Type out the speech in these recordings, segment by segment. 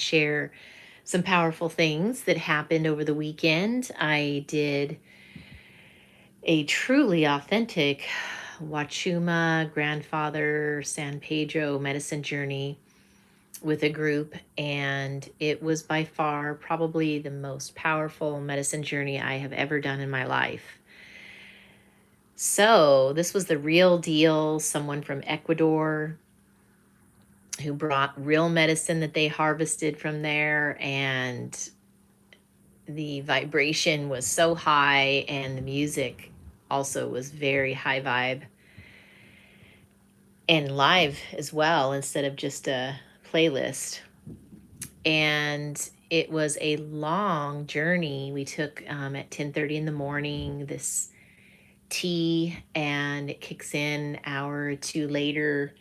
share some powerful things that happened over the weekend. I did a truly authentic Wachuma grandfather San Pedro medicine journey with a group, and it was by far probably the most powerful medicine journey I have ever done in my life. So, this was the real deal. Someone from Ecuador who brought real medicine that they harvested from there, and the vibration was so high, and the music also was very high vibe and live as well instead of just a playlist. And it was a long journey. We took at 10:30 in the morning this tea, and it kicks in an hour or two later,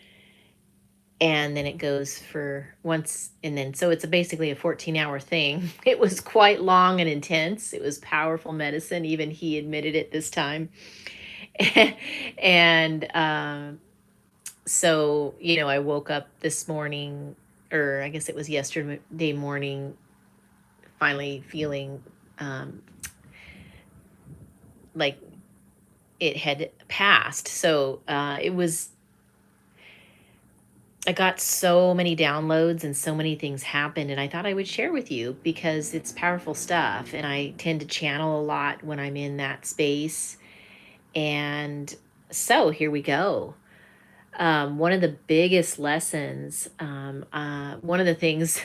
and then it goes for once, and then so it's basically a 14-hour thing. It was quite long and intense. It was powerful medicine. Even he admitted it this time. And so, I woke up this morning, or I guess it was yesterday morning, finally feeling like it had passed. So I got so many downloads and so many things happened, and I thought I would share with you because it's powerful stuff. And I tend to channel a lot when I'm in that space. And so here we go. One of the biggest lessons, one of the things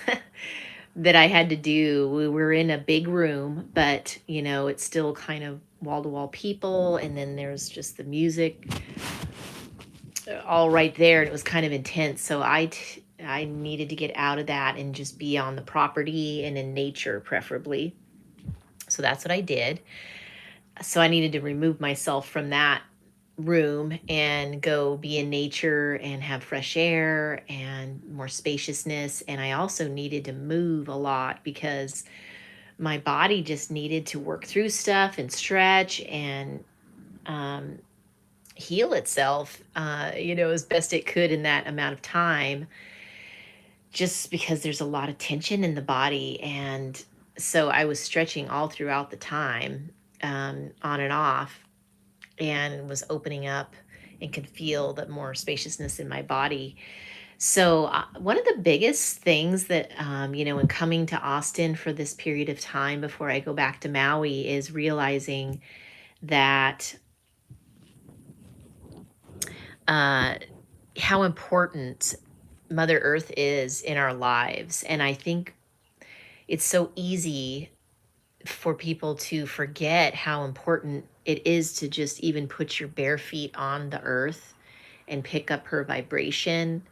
that I had to do, we were in a big room, but it's still kind of wall to wall people. And then there's just the music all right there. And it was kind of intense. So I needed to get out of that and just be on the property and in nature, preferably. So that's what I did. So I needed to remove myself from that room and go be in nature and have fresh air and more spaciousness. And I also needed to move a lot because my body just needed to work through stuff and stretch and heal itself, as best it could in that amount of time, just because there's a lot of tension in the body. And so I was stretching all throughout the time, on and off, and was opening up and could feel the more spaciousness in my body. So, one of the biggest things that, in coming to Austin for this period of time before I go back to Maui is realizing that uh, how important Mother Earth is in our lives. And I think it's so easy for people to forget how important it is to just even put your bare feet on the earth and pick up her vibration,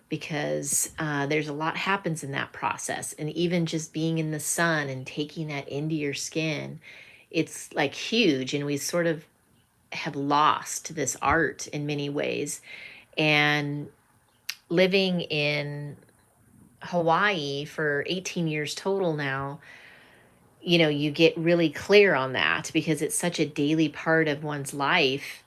because there's a lot happens in that process. And even just being in the sun and taking that into your skin, it's like huge. And we sort of have lost this art in many ways. And living in Hawaii for 18 years total now, you get really clear on that because it's such a daily part of one's life.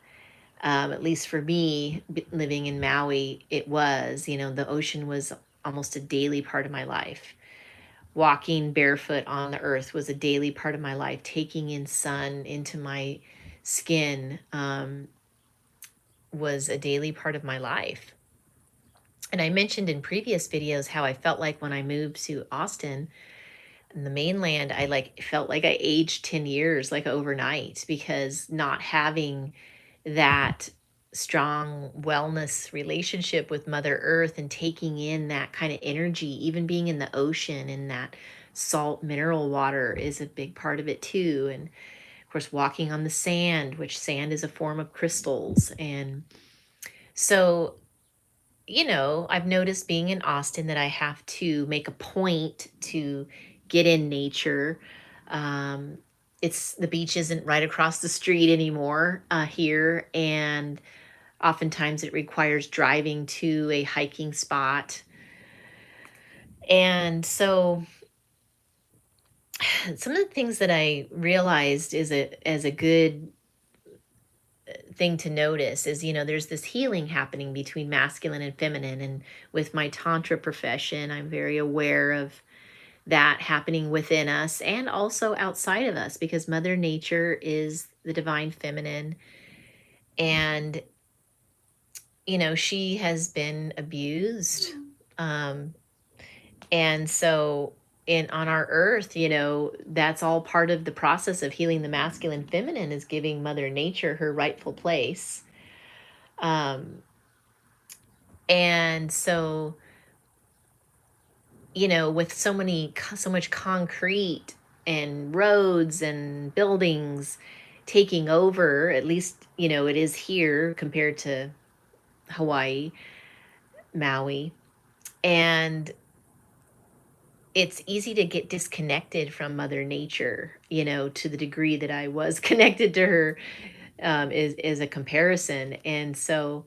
At least for me, living in Maui, it was, the ocean was almost a daily part of my life. Walking barefoot on the earth was a daily part of my life. Taking in sun into my skin was a daily part of my life. And I mentioned in previous videos how I felt like when I moved to Austin, in the mainland, I felt like I aged 10 years like overnight, because not having that strong wellness relationship with Mother Earth and taking in that kind of energy, even being in the ocean, and that salt mineral water is a big part of it too. And of course, walking on the sand, which sand is a form of crystals. And so, I've noticed being in Austin that I have to make a point to get in nature. Um, it's the beach isn't right across the street anymore here, and oftentimes it requires driving to a hiking spot. And so, some of the things that I realized is as a good thing to notice is, there's this healing happening between masculine and feminine. And with my Tantra profession, I'm very aware of that happening within us and also outside of us because Mother Nature is the divine feminine. And, she has been abused. Um, and so on our earth, that's all part of the process of healing the masculine feminine is giving Mother Nature her rightful place. Um, and so, with so much concrete and roads and buildings taking over, at least, it is here compared to Hawaii, Maui. And it's easy to get disconnected from Mother Nature, to the degree that I was connected to her, is a comparison. And so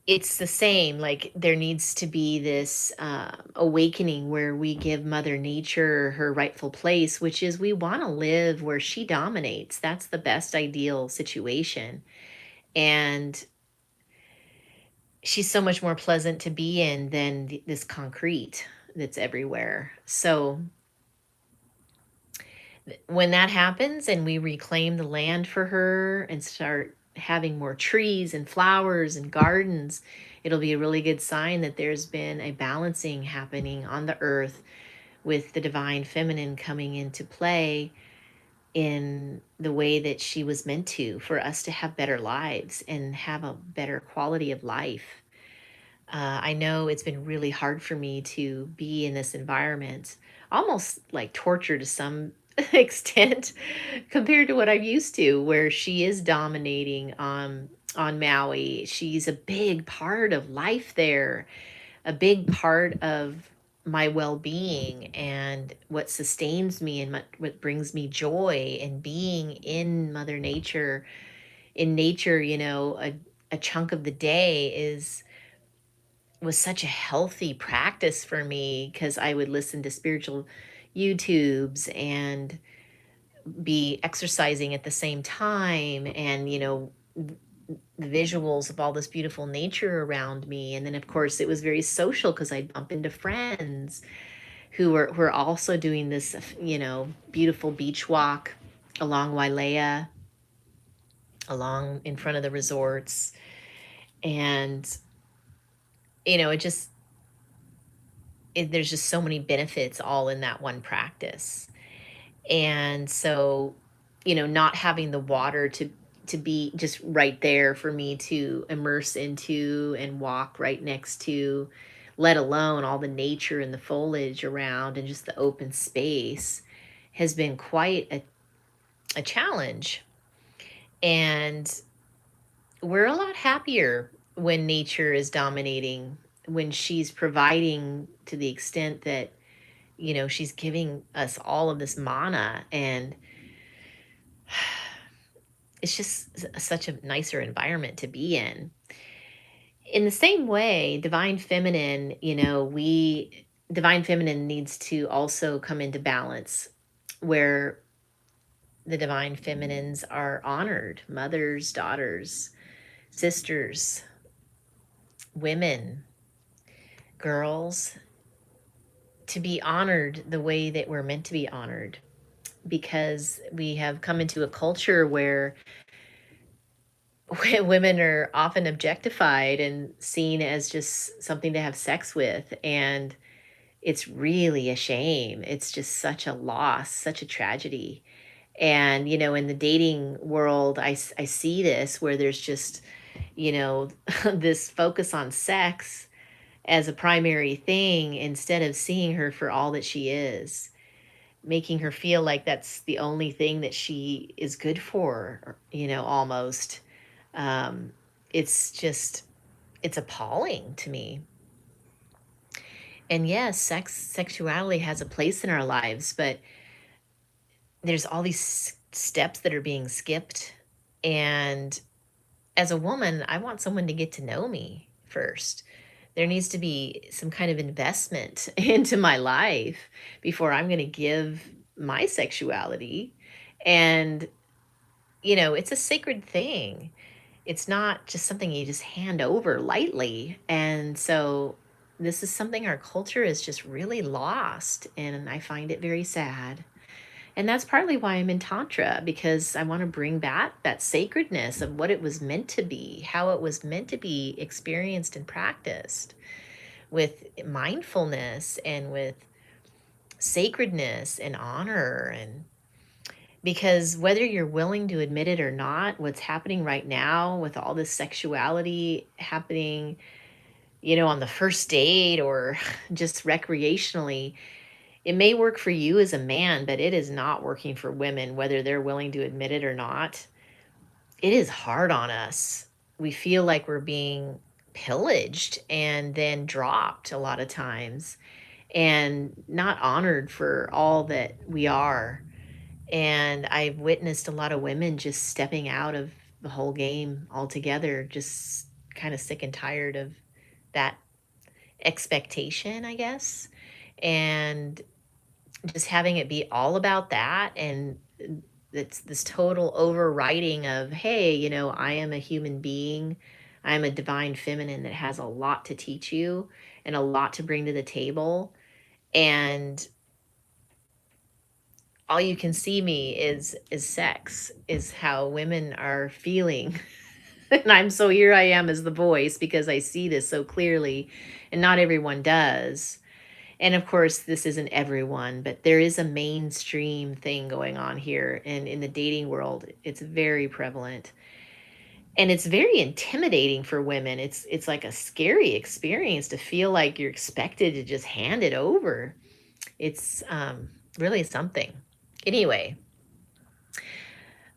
it's the same. Like there needs to be this awakening where we give Mother Nature her rightful place, which is we want to live where she dominates. That's the best ideal situation. And she's so much more pleasant to be in than this concrete that's everywhere. So when that happens and we reclaim the land for her and start having more trees and flowers and gardens, it'll be a really good sign that there's been a balancing happening on the earth with the divine feminine coming into play in the way that she was meant to for us to have better lives and have a better quality of life. I know it's been really hard for me to be in this environment, almost like torture to some extent compared to what I'm used to, where she is dominating on Maui. She's a big part of life there, a big part of my well-being and what sustains me and what brings me joy and being in Mother Nature. In nature, a chunk of the day is was such a healthy practice for me because I would listen to spiritual YouTubes and be exercising at the same time and the visuals of all this beautiful nature around me. And then of course it was very social because I'd bump into friends who were also doing this beautiful beach walk along Wailea, along in front of the resorts. And it just there's just so many benefits all in that one practice. And so, not having the water to be just right there for me to immerse into and walk right next to, let alone all the nature and the foliage around and just the open space has been quite a challenge. And we're a lot happier when nature is dominating, when she's providing to the extent that she's giving us all of this mana, and it's just such a nicer environment to be in. In the same way, divine feminine needs to also come into balance where the divine feminines are honored, mothers, daughters, sisters, women, girls, to be honored the way that we're meant to be honored, because we have come into a culture where women are often objectified and seen as just something to have sex with. And it's really a shame. It's just such a loss, such a tragedy. And, in the dating world, I see this where there's just, this focus on sex as a primary thing instead of seeing her for all that she is, making her feel like that's the only thing that she is good for, almost. Um, it's appalling to me. And yes, sexuality has a place in our lives, but there's all these steps that are being skipped. And as a woman, I want someone to get to know me first. There needs to be some kind of investment into my life before I'm going to give my sexuality. And it's a sacred thing. It's not just something you just hand over lightly. And so this is something our culture is just really lost. And I find it very sad. And that's partly why I'm in Tantra, because I want to bring back that sacredness of what it was meant to be, how it was meant to be experienced and practiced with mindfulness and with sacredness and honor. And because whether you're willing to admit it or not, what's happening right now with all this sexuality happening, on the first date or just recreationally, it may work for you as a man, but it is not working for women, whether they're willing to admit it or not. It is hard on us. We feel like we're being pillaged and then dropped a lot of times and not honored for all that we are. And I've witnessed a lot of women just stepping out of the whole game altogether, just kind of sick and tired of that expectation, I guess. And just having it be all about that, and it's this total overriding of, hey, I am a human being. I'm a divine feminine that has a lot to teach you and a lot to bring to the table. And all you can see me is sex, is how women are feeling. And I'm so here I am as the voice because I see this so clearly, and not everyone does. And of course, this isn't everyone, but there is a mainstream thing going on here. And in the dating world, it's very prevalent. And it's very intimidating for women. It's like a scary experience to feel like you're expected to just hand it over. It's really something. Anyway,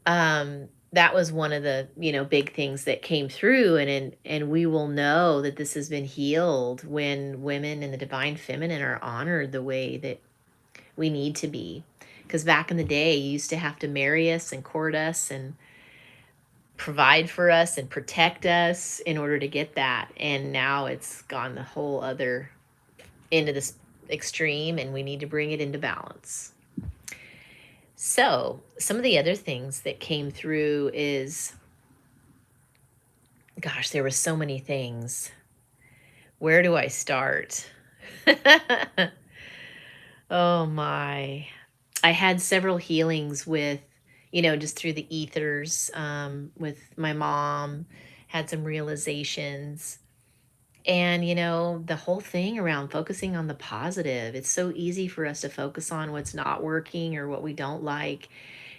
that was one of the big things that came through, and we will know that this has been healed when women in the divine feminine are honored the way that we need to be. Because back in the day, you used to have to marry us and court us and provide for us and protect us in order to get that. And now it's gone the whole other into this extreme, and we need to bring it into balance. So, some of the other things that came through is, gosh, there were so many things. Where do I start? Oh my. I had several healings with, just through the ethers, with my mom, had some realizations. And, the whole thing around focusing on the positive, it's so easy for us to focus on what's not working or what we don't like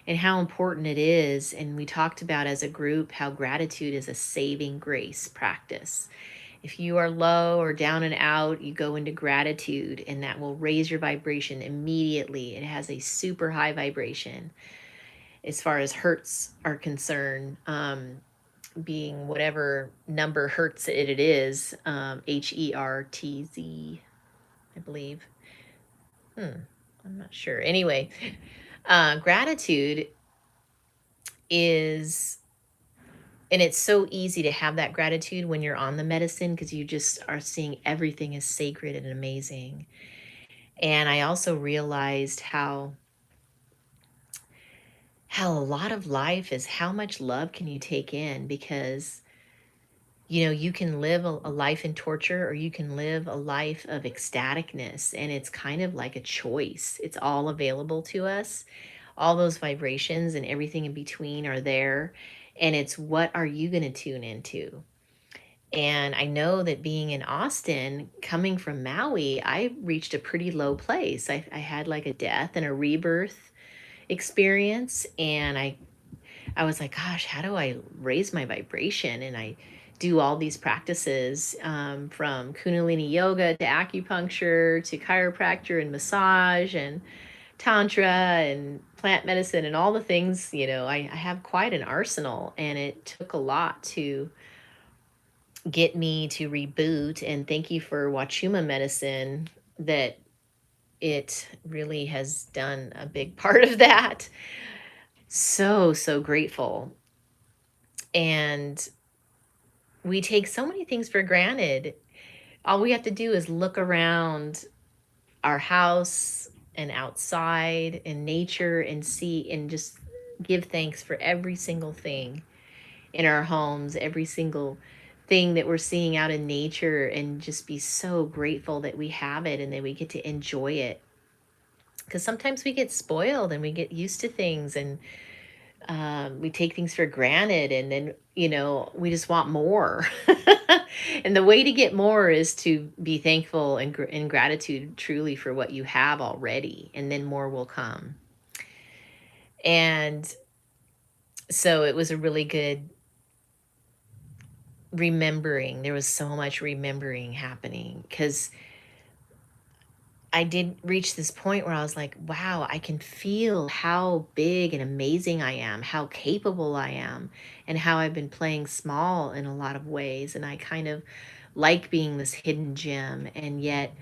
and how important it is. And we talked about as a group how gratitude is a saving grace practice. If you are low or down and out, you go into gratitude, and that will raise your vibration immediately. It has a super high vibration as far as hertz are concerned, being whatever number hertz it is, HERTZ, I believe. I'm not sure. Anyway, gratitude is, and it's so easy to have that gratitude when you're on the medicine because you just are seeing everything as sacred and amazing. And I also realized how a lot of life is how much love can you take in, because you can live a life in torture, or you can live a life of ecstaticness, and it's kind of like a choice. It's all available to us. All those vibrations and everything in between are there, and it's what are you going to tune into. And I know that being in Austin, coming from Maui, I reached a pretty low place. I had like a death and a rebirth experience, and I was like, gosh, how do I raise my vibration? And I do all these practices, from Kundalini yoga to acupuncture to chiropractor and massage and Tantra and plant medicine and all the things. I have quite an arsenal, and it took a lot to get me to reboot. And thank you for Wachuma medicine, that it really has done a big part of that. So, so grateful. And we take so many things for granted. All we have to do is look around our house and outside and nature and see, and just give thanks for every single thing in our homes, every single thing that we're seeing out in nature, and just be so grateful that we have it and that we get to enjoy it. Because sometimes we get spoiled and we get used to things, and we take things for granted, and then, we just want more. And the way to get more is to be thankful and in gratitude truly for what you have already, and then more will come. And so it was a really good remembering. There was so much remembering happening because I did reach this point where I was like, wow, I can feel how big and amazing I am, how capable I am, and how I've been playing small in a lot of ways. And I kind of like being this hidden gem. And yet,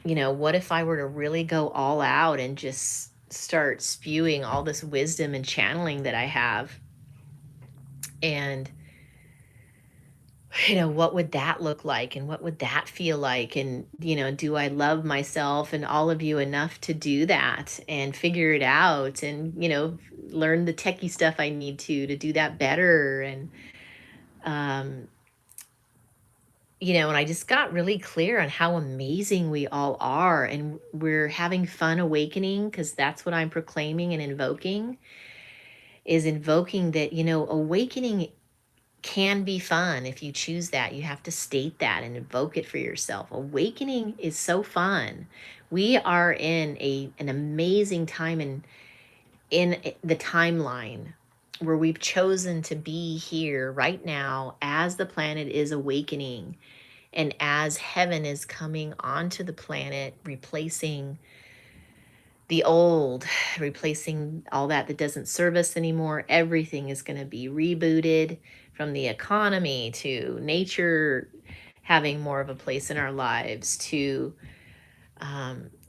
what if I were to really go all out and just start spewing all this wisdom and channeling that I have? And what would that look like, and what would that feel like? And, do I love myself and all of you enough to do that and figure it out, and, learn the techie stuff I need to do that better? And, um, and I just got really clear on how amazing we all are. And we're having fun awakening, because that's what I'm proclaiming and invoking that, awakening can be fun if you choose that. You have to state that and invoke it for yourself. Awakening is so fun. We are in an amazing time in the timeline where we've chosen to be here right now as the planet is awakening, and as heaven is coming onto the planet, replacing the old, replacing all that doesn't serve us anymore. Everything is going to be rebooted, from the economy to nature having more of a place in our lives, to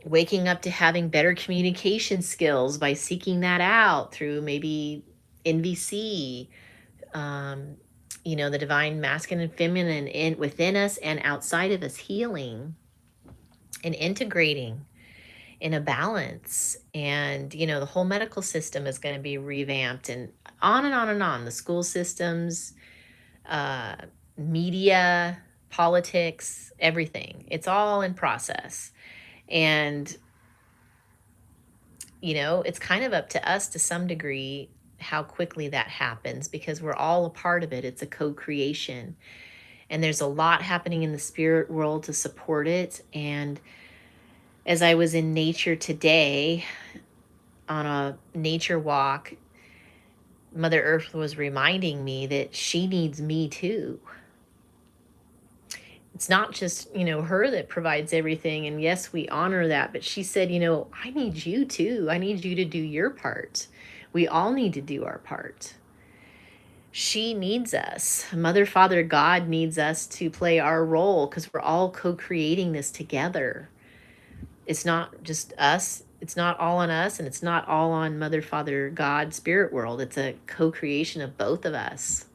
waking up to having better communication skills by seeking that out through maybe NVC, um, the divine masculine and feminine within us and outside of us, healing and integrating in a balance. And the whole medical system is going to be revamped, and on and on and on. The school systems, uh media, politics, everything, it's all in process. And it's kind of up to us to some degree how quickly that happens, because we're all a part of it. It's a co-creation, and there's a lot happening in the spirit world to support it. And as I was in nature today on a nature walk, Mother Earth was reminding me that she needs me too. It's not just, her that provides everything. And yes, we honor that. But she said, I need you too. I need you to do your part. We all need to do our part. She needs us. Mother, Father, God needs us to play our role, because we're all co-creating this together. It's not just us. It's not all on us, and it's not all on Mother, Father, God, spirit world. It's a co-creation of both of us.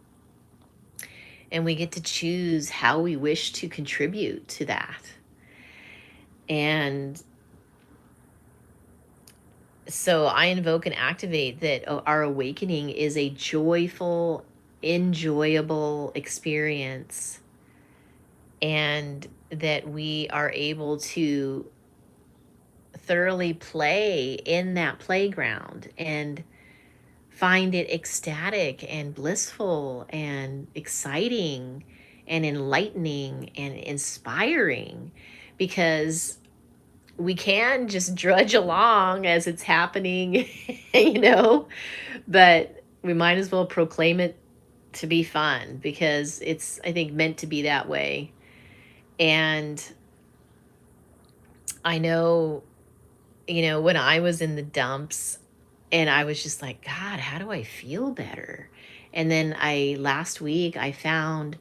And we get to choose how we wish to contribute to that. And so I invoke and activate that our awakening is a joyful, enjoyable experience, and that we are able to thoroughly play in that playground and find it ecstatic and blissful and exciting and enlightening and inspiring, because we can just drudge along as it's happening, but we might as well proclaim it to be fun, because it's, I think, meant to be that way. And I know, when I was in the dumps, and I was just like, God, how do I feel better? And then last week, I found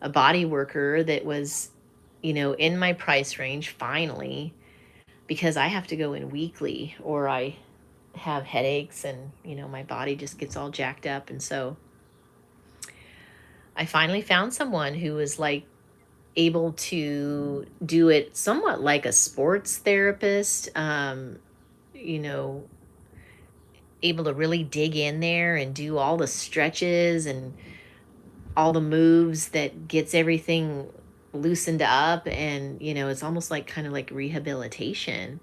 a body worker that was, in my price range finally, because I have to go in weekly or I have headaches, and, my body just gets all jacked up. And so I finally found someone who was like able to do it somewhat like a sports therapist. You know, able to really dig in there and do all the stretches and all the moves that gets everything loosened up. And, it's almost like kind of like rehabilitation.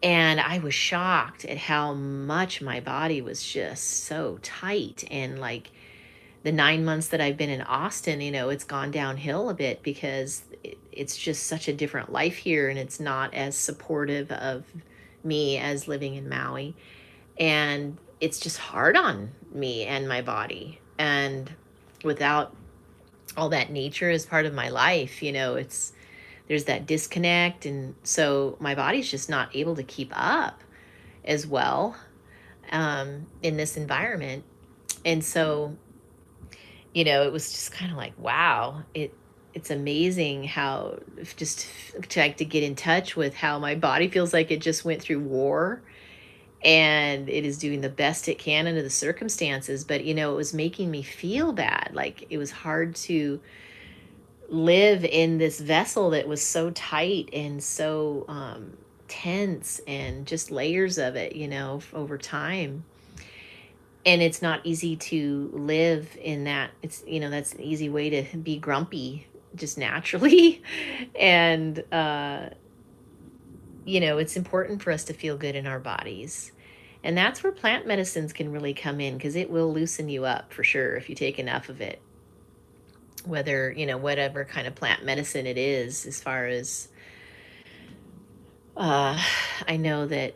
And I was shocked at how much my body was just so tight. And like the 9 months that I've been in Austin, it's gone downhill a bit because it's just such a different life here, and it's not as supportive of me as living in Maui. And it's just hard on me and my body. And without all that nature as part of my life, there's that disconnect. And so my body's just not able to keep up as well in this environment. And so, it was just kind of like, wow, it's amazing how just to get in touch with how my body feels like it just went through war, and it is doing the best it can under the circumstances. But, it was making me feel bad. Like it was hard to live in this vessel that was so tight and so tense, and just layers of it, over time. And it's not easy to live in that. It's, that's an easy way to be grumpy just naturally. And, it's important for us to feel good in our bodies. And that's where plant medicines can really come in, because it will loosen you up for sure if you take enough of it. Whether, whatever kind of plant medicine it is, as far as, I know that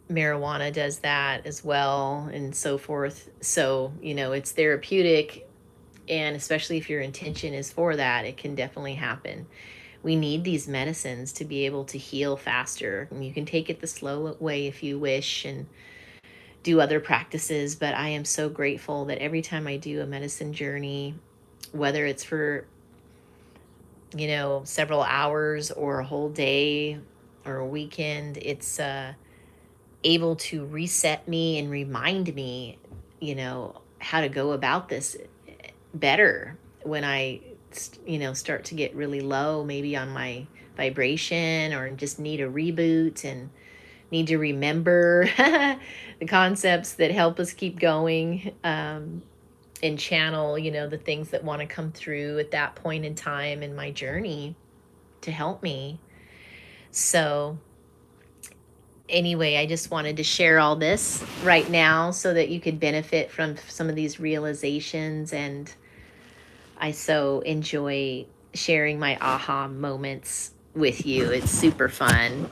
marijuana does that as well, and so forth. So, it's therapeutic, and especially if your intention is for that, it can definitely happen. We need these medicines to be able to heal faster. And you can take it the slow way if you wish and do other practices, but I am so grateful that every time I do a medicine journey, whether it's for, several hours or a whole day or a weekend, it's able to reset me and remind me, how to go about this better when I, start to get really low, maybe on my vibration, or just need a reboot and need to remember the concepts that help us keep going, and channel, the things that want to come through at that point in time in my journey to help me. So anyway, I just wanted to share all this right now so that you could benefit from some of these realizations. And I so enjoy sharing my aha moments with you. It's super fun.